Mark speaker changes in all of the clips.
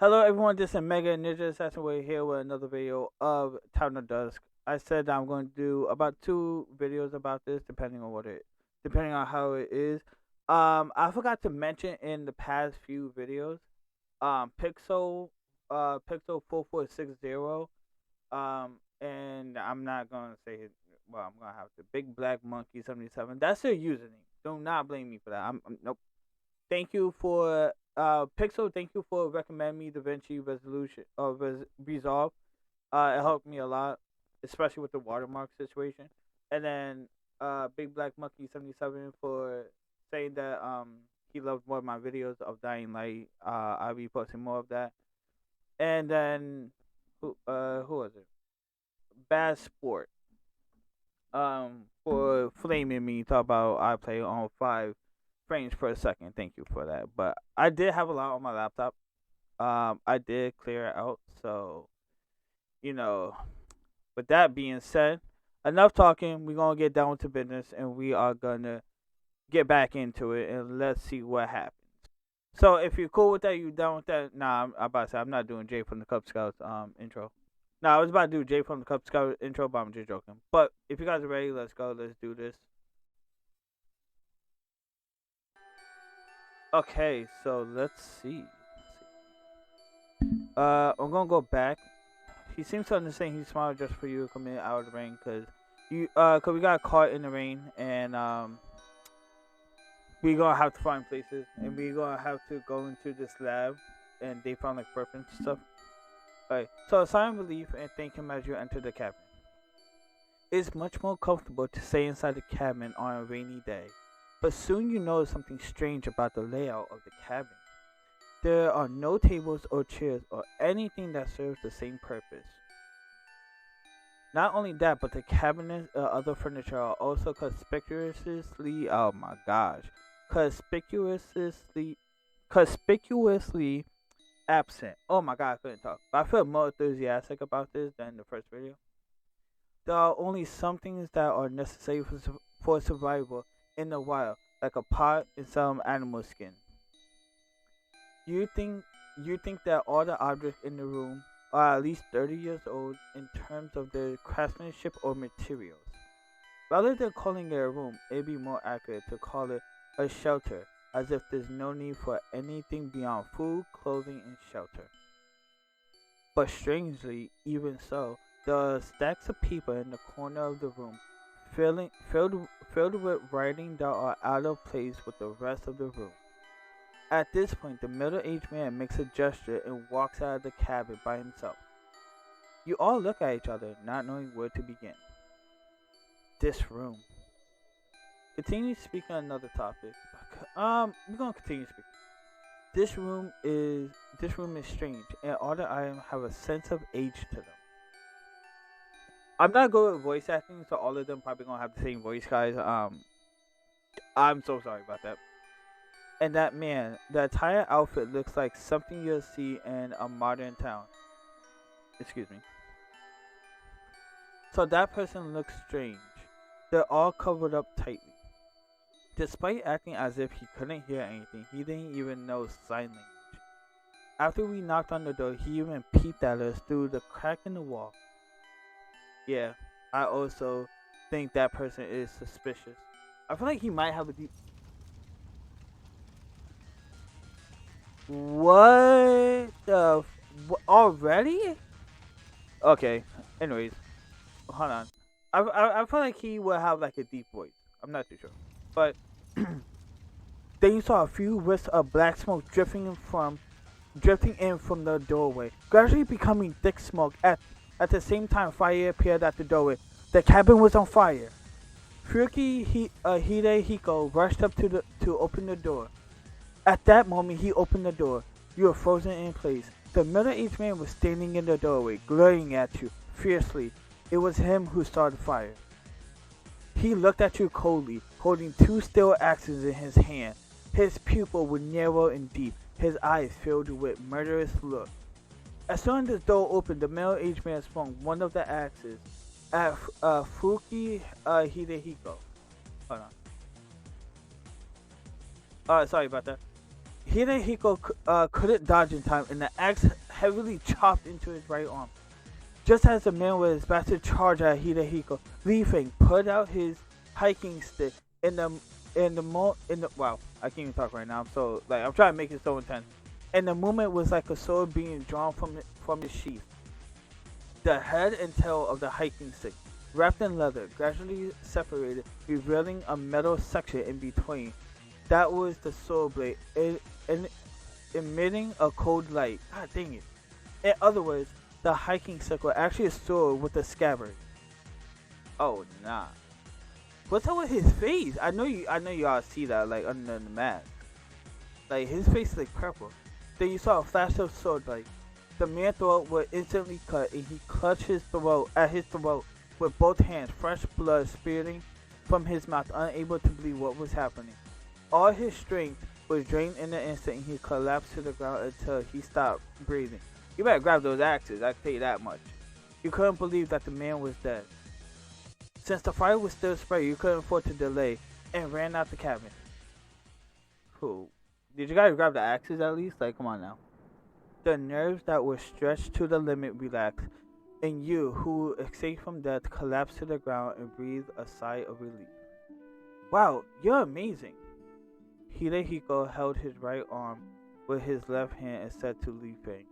Speaker 1: Hello everyone, this is Mega Ninja Assassin. We're here with another video of Town of Dusk. I said I'm going to do about 2 videos about this, depending on how it is. I forgot to mention in the past few videos, Pixel 4460, and I'm not gonna say it. Well, I'm gonna have to Big Black Monkey 77. That's their username. Do not blame me for that. Nope. Thank you for Pixel. Thank you for recommending me DaVinci Resolution Resolve. It helped me a lot, especially with the watermark situation. And then Big Black Monkey 77 for saying that he loved one of my videos of Dying Light. I'll be posting more of that. And then who was it? Bad Sport. For flaming me, talk about I play on 5 frames per second. Thank you for that. But I did have a lot on my laptop. I did clear it out. So you know, with that being said, enough talking. We're gonna get down to business, and we are gonna get back into it, and let's see what happens. So if you're cool with that, you down with that? Nah, I'm about to say I'm not doing Jay from the Cub Scouts intro. No, I was about to do Jay from the Cub Scout intro, but I'm just joking. But if you guys are ready, let's go. Let's do this. Okay, so let's see. I'm gonna go back. He seems to understand he's smart just for you coming out of the rain, cause we got caught in the rain, and we gonna have to find places, and we gonna have to go into this lab, and they found like footprints and stuff. Alright, so sign relief and thank him as you enter the cabin. It's much more comfortable to stay inside the cabin on a rainy day, but soon you notice something strange about the layout of the cabin. There are no tables or chairs or anything that serves the same purpose. Not only that, but the cabinets and other furniture are also oh my gosh, conspicuously absent. Oh my god, I couldn't talk. But I feel more enthusiastic about this than the first video. There are only some things that are necessary for survival in the wild, like a pot and some animal skin. You think you think that all the objects in the room are at least 30 years old in terms of their craftsmanship or materials. Rather than calling it a room, it'd be more accurate to call it a shelter, as if there's no need for anything beyond food, clothing, and shelter. But strangely, even so, there are stacks of paper in the corner of the room, filled with writing that are out of place with the rest of the room. At this point, the middle-aged man makes a gesture and walks out of the cabin by himself. You all look at each other, not knowing where to begin. This room. Continue speaking on another topic. We're gonna continue speaking. This room is strange, and all the items have a sense of age to them. I'm not good with voice acting, so all of them probably gonna have the same voice, guys. I'm so sorry about that. And that man, the entire outfit looks like something you'll see in a modern town. Excuse me. So that person looks strange. They're all covered up tightly. Despite acting as if he couldn't hear anything, he didn't even know sign language. After we knocked on the door, he even peeped at us through the crack in the wall. Yeah, I also think that person is suspicious. I feel like he might have a deep. What the? Already? Okay. Anyways, hold on. I feel like he will have like a deep voice. I'm not too sure, but then you saw a few wisps of black smoke drifting in from the doorway, gradually becoming thick smoke. At the same time, fire appeared at the doorway. The cabin was on fire. Hidehiko rushed up to open the door. At that moment, he opened the door. You were frozen in place. The middle-aged man was standing in the doorway, glaring at you fiercely. It was him who started the fire. He looked at you coldly, holding 2 steel axes in his hand. His pupil was narrow and deep, his eyes filled with murderous look. As soon as the door opened, the middle-aged man swung one of the axes at Hidehiko. Hold on. Sorry about that. Hidehiko couldn't dodge in time, and the axe heavily chopped into his right arm. Just as the man was about to charge at Hidehiko, Li Feng put out his hiking stick in the wow, I can't even talk right now. I'm so like I'm trying to make it so intense. And the movement was like a sword being drawn from his sheath. The head and tail of the hiking stick, wrapped in leather, gradually separated, revealing a metal section in between. That was the sword blade, emitting a cold light. God dang it. In other words, the hiking stick was actually a sword with a scabbard. Oh nah. What's up with his face? I know y'all see that like under the mask. Like his face is like purple. Then you saw a flash of sword light. The man's throat was instantly cut, and he clutched his throat with both hands, fresh blood spurting from his mouth, unable to believe what was happening. All his strength was drained in an instant, and he collapsed to the ground until he stopped breathing. You better grab those axes, I can tell you that much. You couldn't believe that the man was dead. Since the fire was still spreading, you couldn't afford to delay, and ran out the cabin. Cool. Did you guys grab the axes at least? Like, come on now. The nerves that were stretched to the limit relaxed, and you, who escaped from death, collapsed to the ground and breathed a sigh of relief. Wow, you're amazing. Hidehiko held his right arm with his left hand and said to Li Feng.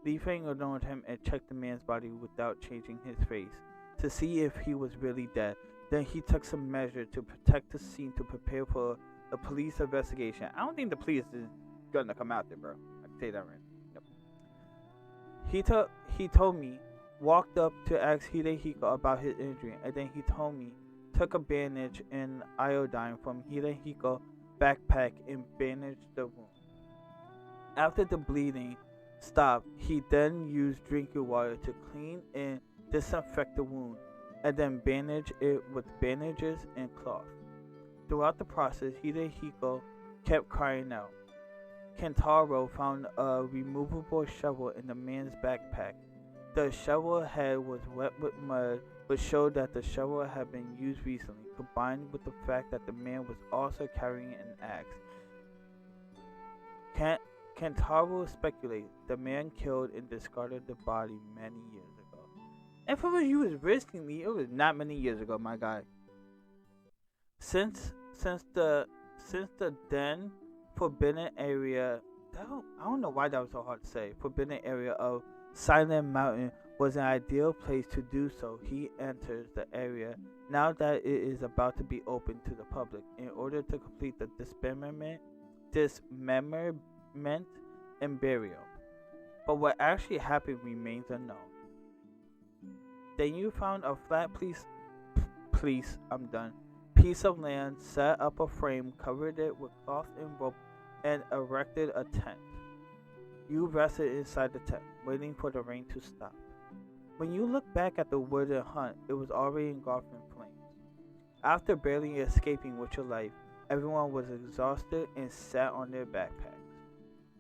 Speaker 1: Li Feng ignored him and checked the man's body without changing his face to see if he was really dead. Then he took some measure to protect the scene to prepare for the police investigation. I don't think the police is gonna come out there, bro. I can tell you that right. He told me, walked up to ask Hidehiko about his injury, and then he told me, took a bandage and iodine from Hidehiko's backpack and bandaged the wound. After the bleeding stopped, he then used drinking water to clean and disinfect the wound, and then bandage it with bandages and cloth. Throughout the process, Hidehiko kept crying out. Kentaro found a removable shovel in the man's backpack. The shovel head was wet with mud, but showed that the shovel had been used recently, combined with the fact that the man was also carrying an axe. Kentaro speculated the man killed and discarded the body many years ago. And if it was used recently, it was not many years ago, my guy. Since the then forbidden area, I don't know why that was so hard to say. Forbidden area of Silent Mountain was an ideal place to do so. He enters the area now that it is about to be open to the public in order to complete the dismemberment and burial. But what actually happened remains unknown. Then you found a flat piece of land, set up a frame, covered it with cloth and rope, and erected a tent. You rested inside the tent, waiting for the rain to stop. When you look back at the wooden hut, it was already engulfed in flames. After barely escaping with your life, everyone was exhausted and sat on their backpacks.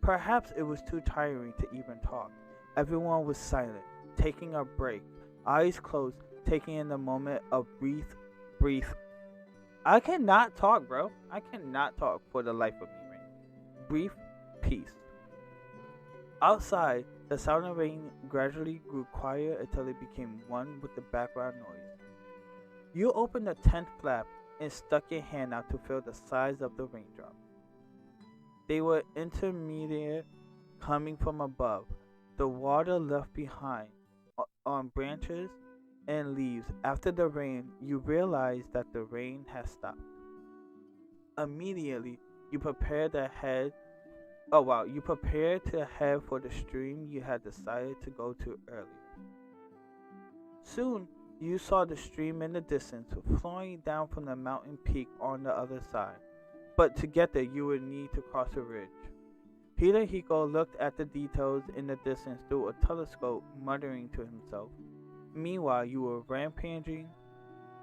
Speaker 1: Perhaps it was too tiring to even talk. Everyone was silent, taking a break, eyes closed, taking in the moment of breathe. I cannot talk, bro. I cannot talk for the life of me right now. Brief peace. Outside, the sound of rain gradually grew quiet until it became one with the background noise. You opened the tent flap and stuck your hand out to feel the size of the raindrops. They were intermediate, coming from above, the water left behind on branches and leaves. After the rain, you realize that the rain has stopped. Immediately, you prepare to head for the stream you had decided to go to earlier. Soon, you saw the stream in the distance, flowing down from the mountain peak on the other side. But to get there, you would need to cross a ridge. Hidehiko looked at the details in the distance through a telescope, muttering to himself. Meanwhile, you were rampaging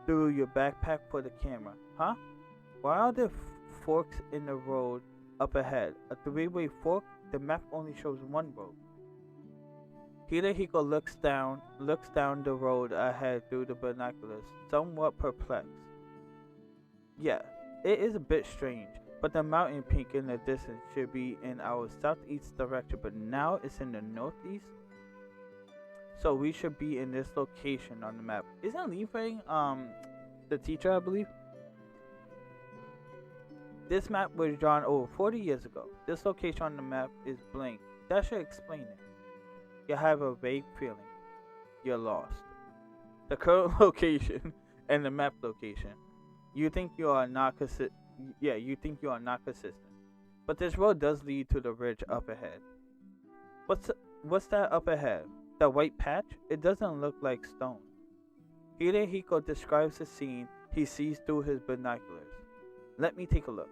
Speaker 1: through your backpack for the camera. Huh? Why are there forks in the road up ahead? A three-way fork? The map only shows one road. Hidehiko looks down the road ahead through the binoculars, somewhat perplexed. Yeah, it is a bit strange. but the mountain peak in the distance should be in our southeast direction, but now it's in the northeast. So we should be in this location on the map. Isn't Lee Fang the teacher, I believe? This map was drawn over 40 years ago. This location on the map is blank. That should explain it. You have a vague feeling you're lost. The current location and the map location. You think you are not you think you are not consistent. But this road does lead to the ridge up ahead. What's that up ahead? That white patch? It doesn't look like stone. Hidehiko describes the scene he sees through his binoculars. Let me take a look.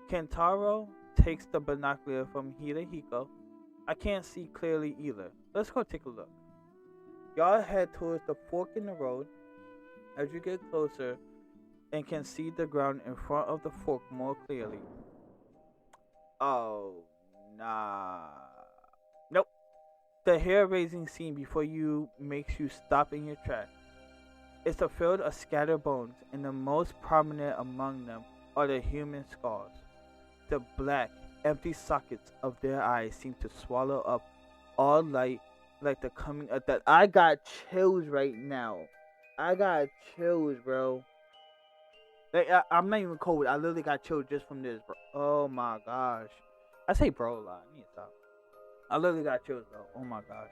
Speaker 1: Kentaro takes the binocular from Hidehiko. I can't see clearly either. Let's go take a look. Y'all head towards the fork in the road. As you get closer and can see the ground in front of the fork more clearly. Oh, nah. Nope. The hair-raising scene before you makes you stop in your tracks. It's a field of scattered bones, and the most prominent among them are the human skulls. The black, empty sockets of their eyes seem to swallow up all light like the coming of death. I got chills right now. I got chills, bro. Like, I'm not even cold. I literally got chills just from this, bro. Oh my gosh. I say bro a lot. I need to stop. I literally got chills, bro. Oh my gosh.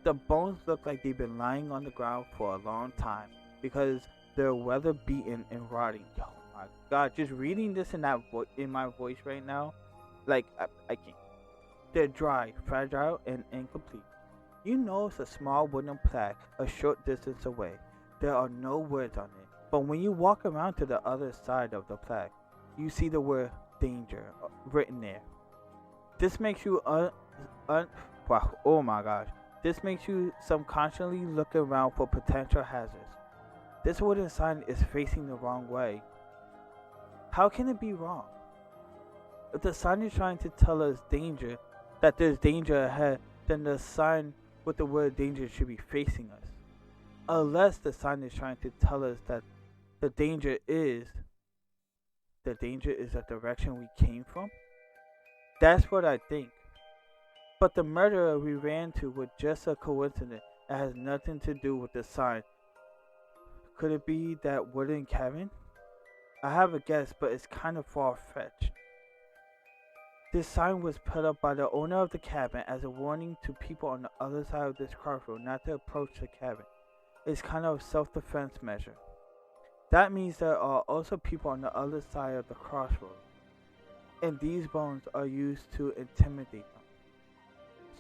Speaker 1: The bones look like they've been lying on the ground for a long time because they're weather beaten and rotting. Yo, my god. Just reading this in my voice right now, like, I can't. They're dry, fragile, and incomplete. You notice a small wooden plaque a short distance away. There are no words on it, but when you walk around to the other side of the plaque, you see the word danger written there. This makes you wow, oh my gosh. This makes you subconsciously look around for potential hazards. This wooden sign is facing the wrong way. How can it be wrong? If the sign is trying to tell us danger, that there's danger ahead, then the sign with the word danger should be facing us. Unless the sign is trying to tell us that the danger is the direction we came from. That's what I think. But the murderer we ran to was just a coincidence. It has nothing to do with the sign. Could it be that wooden cabin? I have a guess, but it's kind of far-fetched. This sign was put up by the owner of the cabin as a warning to people on the other side of this crossroad not to approach the cabin. It's kind of a self-defense measure. That means there are also people on the other side of the crossroad, and these bones are used to intimidate them.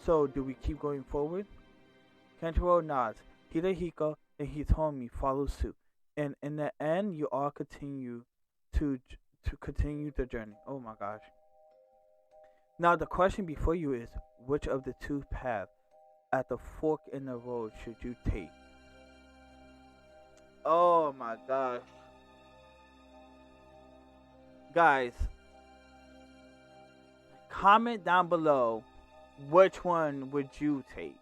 Speaker 1: So, do we keep going forward? Kentaro nods. Hidehiko and Hitomi follow suit, and in the end, you all continue to continue the journey. Oh my gosh. Now the question before you is, which of the two paths at the fork in the road should you take? Oh my gosh. Guys, comment down below which one would you take.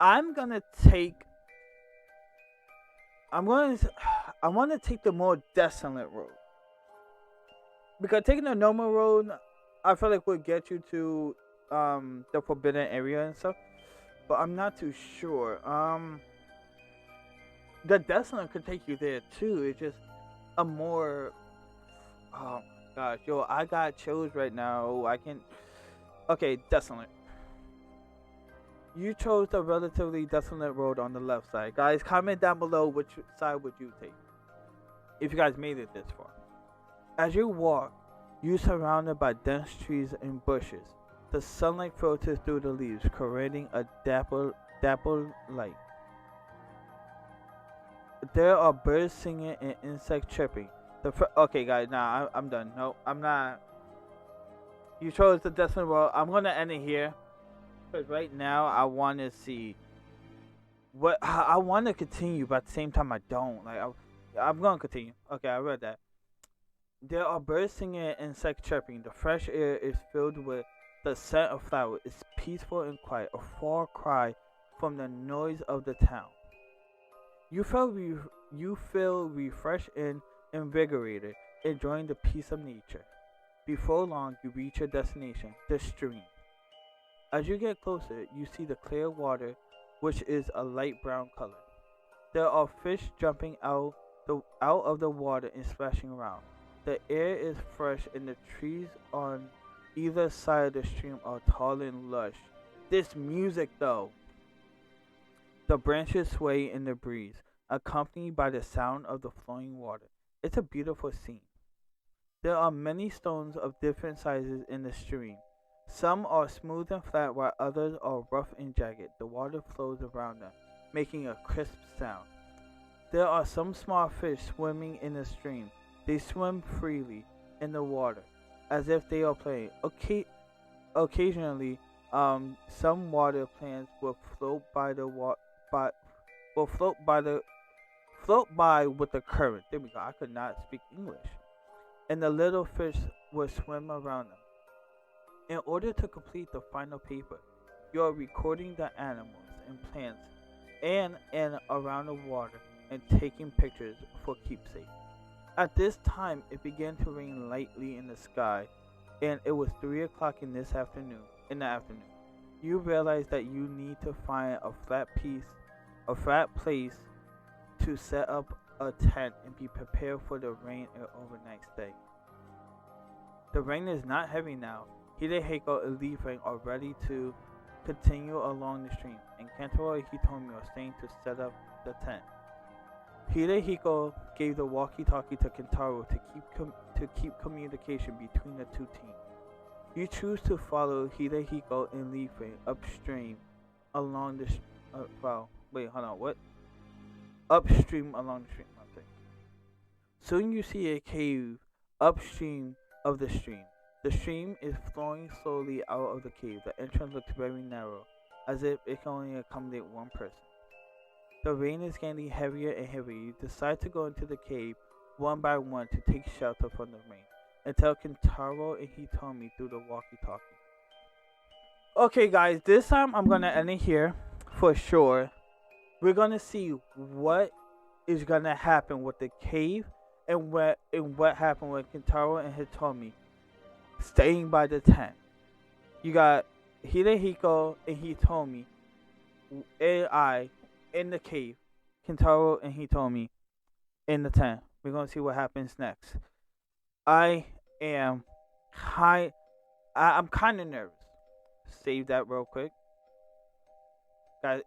Speaker 1: I want to take the more desolate road. Because taking the normal road, I feel like would get you to the forbidden area and stuff. But I'm not too sure. The desolate could take you there too. It's just a more, oh my gosh, yo, I got chills right now. Okay, desolate. You chose the relatively desolate road on the left side. Guys, comment down below which side would you take. If you guys made it this far. As you walk, you're surrounded by dense trees and bushes. The sunlight filters through the leaves, creating a dapple light. There are birds singing and insects chirping. Okay, guys, nah, I'm done. No, I'm not. You chose the desolate road. I'm gonna end it here. Because right now, I want to see what I want to continue, but at the same time, I don't. Like, I'm gonna continue. Okay, I read that. There are birds singing and insects chirping. The fresh air is filled with the scent of flowers. It's peaceful and quiet, a far cry from the noise of the town. You feel refreshed and invigorated. enjoying the peace of nature. Before long, you reach your destination, the stream. As you get closer, you see the clear water, which is a light brown color. There are fish jumping out of the water and splashing around. The air is fresh and the trees on either side of the stream are tall and lush. This music though, the branches sway in the breeze, accompanied by the sound of the flowing water. It's a beautiful scene. There are many stones of different sizes in the stream. Some are smooth and flat while others are rough and jagged. The water flows around them, making a crisp sound. There are some small fish swimming in the stream. They swim freely in the water, as if they are playing. Occasionally, some water plants will float by the by, will float by with the current. There we go. I could not speak English, and the little fish will swim around them. In order to complete the final paper, you are recording the animals and plants and around the water and taking pictures for keepsake. At this time, it began to rain lightly in the sky, and it was 3 o'clock In the afternoon, you realize that you need to find a flat place to set up a tent and be prepared for the rain and overnight stay. The rain is not heavy now. Hidehiko and Leafring are ready to continue along the stream, and Kentaro and Hitomi are staying to set up the tent. Hidehiko gave the walkie-talkie to Kentaro to keep communication between the two teams. You choose to follow Hidehiko and Leafring upstream along the upstream along the stream. Soon you see a cave upstream of the stream. The stream is flowing slowly out of the cave. The entrance looks very narrow, as if it can only accommodate one person. The rain is getting heavier and heavier. You decide to go into the cave one by one to take shelter from the rain and tell Kentaro and Hitomi through the walkie-talkie. Okay, guys, this time I'm gonna end it here for sure. We're gonna see what is gonna happen with the cave and what happened with Kentaro and Hitomi staying by the tent. You got Hidehiko and Hitomi and I in the cave. Kentaro and Hitomi in the tent. We're gonna see what happens next. I am I'm kind of nervous. Save that real quick.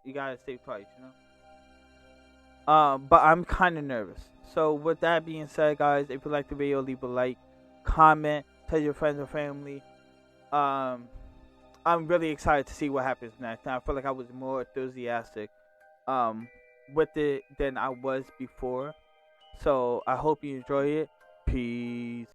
Speaker 1: You gotta save twice, you know. But I'm kind of nervous. So with that being said, guys, if you like the video, leave a like, comment, tell your friends and family. I'm really excited to see what happens next. And I feel like I was more enthusiastic with it than I was before. So I hope you enjoy it. Peace.